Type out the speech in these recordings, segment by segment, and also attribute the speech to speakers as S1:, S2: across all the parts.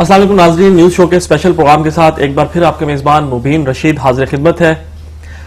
S1: अस्सलाम वालेकुम नाज़रीन, न्यूज़ शो के स्पेशल प्रोग्राम के साथ एक बार फिर आपके मेज़बान मुबीन रशीद हाजिर खिदमत है।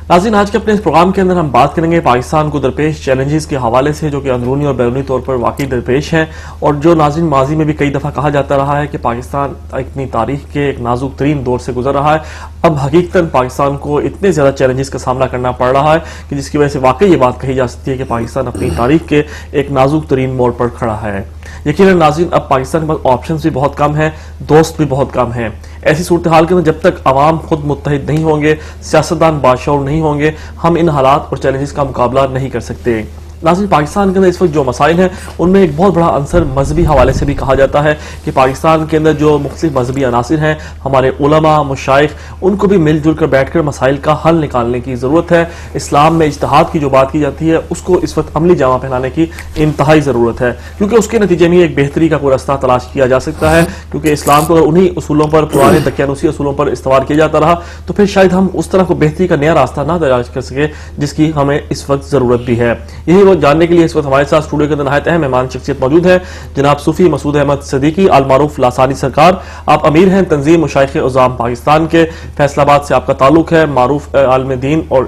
S1: नाज़रीन, आज के अपने इस प्रोग्राम के अंदर हम बात करेंगे पाकिस्तान को दरपेश चैलेंजेस के हवाले से, जो कि अंदरूनी और बैरूनी तौर पर वाकई दरपेश हैं, और जो नाज़रीन माजी में भी कई दफ़ा कहा जाता रहा है कि पाकिस्तान अपनी तारीख के एक नाजुक तरीन दौर से गुजर रहा है। अब हकीकतन पाकिस्तान को इतने ज़्यादा चैलेंजेस का सामना करना पड़ रहा है कि जिसकी वजह से वाकई ये बात कही जा सकती है कि पाकिस्तान अपनी तारीख के एक नाजुक तरीन मोड़ पर खड़ा है। यकीनन नाज़रीन, अब पाकिस्तान के पास ऑप्शंस भी बहुत कम हैं, दोस्त भी बहुत कम हैं। ऐसी सूरत हाल के अंदर जब तक अवाम खुद मुत्तहिद नहीं होंगे, सियासतदान बाशऊर नहीं होंगे, हम इन हालात और चैलेंजेस का मुकाबला नहीं कर सकते। नाज़रीन, पाकिस्तान के अंदर इस वक्त जो मसाइल हैं उनमें एक बहुत बड़ा अंसर मजहबी हवाले से भी कहा जाता है कि पाकिस्तान के अंदर जो मुख्तलिफ मजहबी अनासिर हैं, हमारे उलमा मुशाइख, उनको भी मिलजुल कर बैठ कर मसाइल का हल निकालने की ज़रूरत है। इस्लाम में इज्तिहाद की जो बात की जाती है उसको इस वक्त अमली जामा पहनाने की इंतहाई ज़रूरत है, क्योंकि उसके नतीजे में एक बेहतरी का कोई रास्ता तलाश किया जा सकता है। क्योंकि इस्लाम को अगर उन्हीं उसूलों पर, पुराने दकियानूसी उसूलों पर इस्तेमाल किया जाता रहा तो फिर शायद हम उस तरह को बेहतरी का नया रास्ता ना तलाश कर सके जिसकी हमें इस वक्त ज़रूरत भी है। यही जानने के लिए इस वक्त हमारे साथ स्टूडियो के अंदर नहायत अहम मेहमान शख्सियत मौजूद है, जनाब सूफी मसूद अहमद सदीकी अल मारूफ लासानी सरकार। आप अमीर हैं तंजीम मुशाइख उज़ाम पाकिस्तान के, फैसलाबाद से आपका ताल्लुक है, मारूफ आलिम दीन और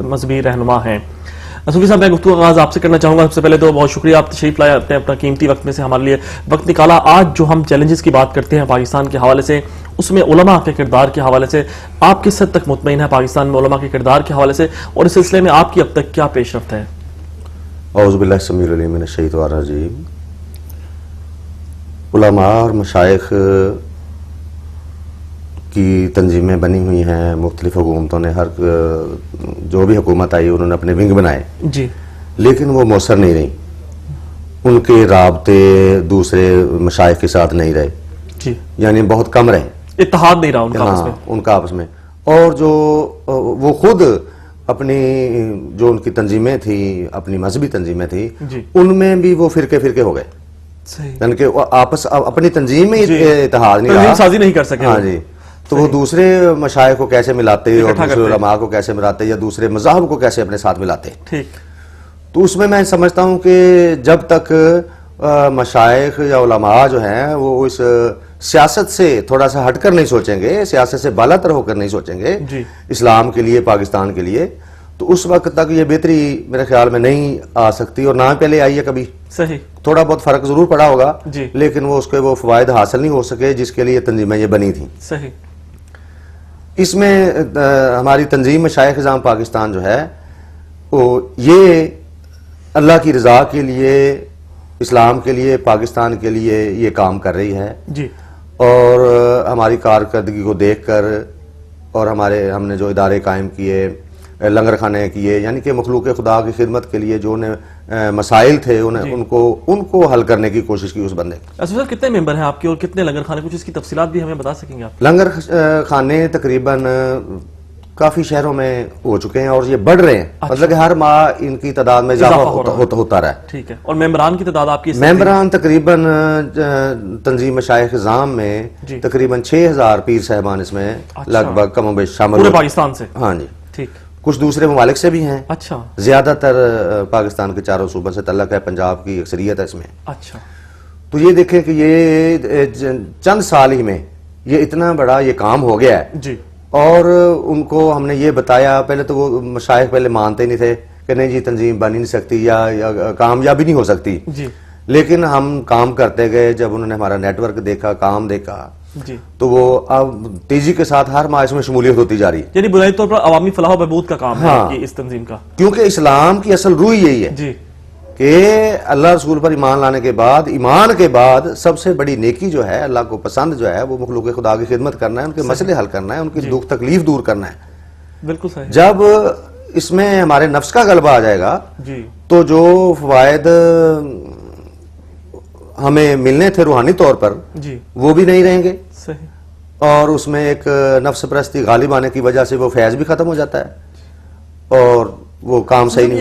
S1: मजहबी रहनुमा हैं। सूफी साहब, मैं गुफ्तगू का आगाज़ आपसे करना चाहूँगा। सबसे पहले तो बहुत शुक्रिया, आप तशरीफ लाए, आपने अपना कीमती वक्त में से हमारे लिए वक्त निकाला। आज जो हम चैलेंजेस की बात करते हैं पाकिस्तान के हवाले से, उसमें उलमा के किरदार के हवाले से आप किस हद तक मुतमईन है पाकिस्तान में उलमा के किरदार के हवाले से, और इस सिलसिले में आपकी अब तक क्या पेशरफ्त है?
S2: औज़ु बिल्लाहि समीउल अलीम मिनश शैतानिर रजीम। उलमा और मशाइख की तंजीमें बनी हुई हैं, मुख्तलिफ हुकूमतों ने, हर जो भी हुकूमत आई उन्होंने अपने विंग बनाए जी, लेकिन वो मौसर नहीं रही। उनके राबते दूसरे मशाइख के साथ नहीं रहे जी, यानी बहुत कम रहे, इत्तेहाद नहीं रहा उनका आपस में। और जो वो खुद अपनी जो उनकी तंजीमें थी, अपनी मजहबी तंजीमें थी, उनमें भी वो फिरके हो गए, यानी कि आपस अपनी तंजीम में इत्तेहाद नहीं रहा, साजी नहीं कर सके। हाँ जी, तो वो दूसरे मशाइख को कैसे मिलाते और दूसरे उलमा को कैसे मिलाते या दूसरे मज़ाहब को कैसे अपने साथ मिलाते। ठीक, तो उसमें मैं समझता हूँ कि जब तक मशाइख या उलमा जो हैं वो इस सियासत से थोड़ा सा हटकर नहीं सोचेंगे, सियासत से बालातर होकर नहीं सोचेंगे इस्लाम के लिए, पाकिस्तान के लिए, तो उस वक्त तक ये बेहतरी मेरे ख्याल में नहीं आ सकती, और ना पहले आई है कभी। सही, थोड़ा बहुत फर्क जरूर पड़ा होगा, लेकिन वो उसके वो फवायद हासिल नहीं हो सके जिसके लिए तंजीमें ये बनी थी। सही, इसमें हमारी तंजीम मशाइख इज़ाम पाकिस्तान जो है वो ये अल्लाह की रजा के लिए, इस्लाम के लिए, पाकिस्तान के लिए ये काम कर रही है जी। और हमारी कारकर्दगी को देखकर और हमने जो इदारे कायम किए, लंगर खाने किए, यानी कि मखलूक खुदा की खिदमत के लिए जो मसाइल थे उनको हल करने की कोशिश की उस बंदे।
S1: सर, कितने मेंबर हैं आपके और कितने लंगर खाने, कुछ इसकी तफसीलात भी हमें बता सकेंगे आप?
S2: लंगर खाने तकरीबन काफी शहरों में हो चुके हैं और ये बढ़ रहे हैं। अच्छा। मतलब कि हर माह इनकी तादाद में इजाफा होता रहा है। ठीक है, और मेंबरान की तादाद आपकी? मेंबरान तकरीबन तंजीम मशाइख इज़ाम में तकरीबन 6000 पीर साहबान इसमें लगभग कम बेश शामिल
S1: पूरे पाकिस्तान से।
S2: हाँ जी, ठीक। कुछ दूसरे ममालिक से भी हैं। अच्छा, ज्यादातर पाकिस्तान के चारों सूबों से तल्लक है, पंजाब की अक्सरियत है इसमें। अच्छा, तो ये देखें कि ये चंद साल ही में ये इतना बड़ा ये काम हो गया है जी। और उनको हमने ये बताया, पहले तो वो मशाइख पहले मानते ही नहीं थे कि नहीं जी तंजीम बन ही नहीं सकती या कामयाबी नहीं हो सकती जी। लेकिन हम काम करते गए, जब उन्होंने हमारा नेटवर्क देखा, काम देखा जी, तो वो अब तेजी के साथ हर माह इसमें शमूलियत होती जा रही है। यानी बुनियादी तौर पर अवामी फलाह व बहबूद का काम है इस तंजीम का, क्योंकि इस्लाम की असल रूह यही है जी कि अल्लाह रसूल पर ईमान लाने के बाद, ईमान के बाद सबसे बड़ी नेकी जो है, अल्लाह को पसंद जो है, वो मखलूक खुदा की खिदमत करना है, उनके मसले हल करना है, उनकी दुख तकलीफ दूर करना है। बिल्कुल सही। जब इसमें हमारे नफ्स का गलबा आ जाएगा जी, तो जो फवायद हमें मिलने थे रूहानी तौर पर जी, वो भी नहीं रहेंगे। सही, और उसमें एक नफ्स परस्ती गालिब आने की वजह से वो फैज भी खत्म हो जाता है और वो काम सही नहीं।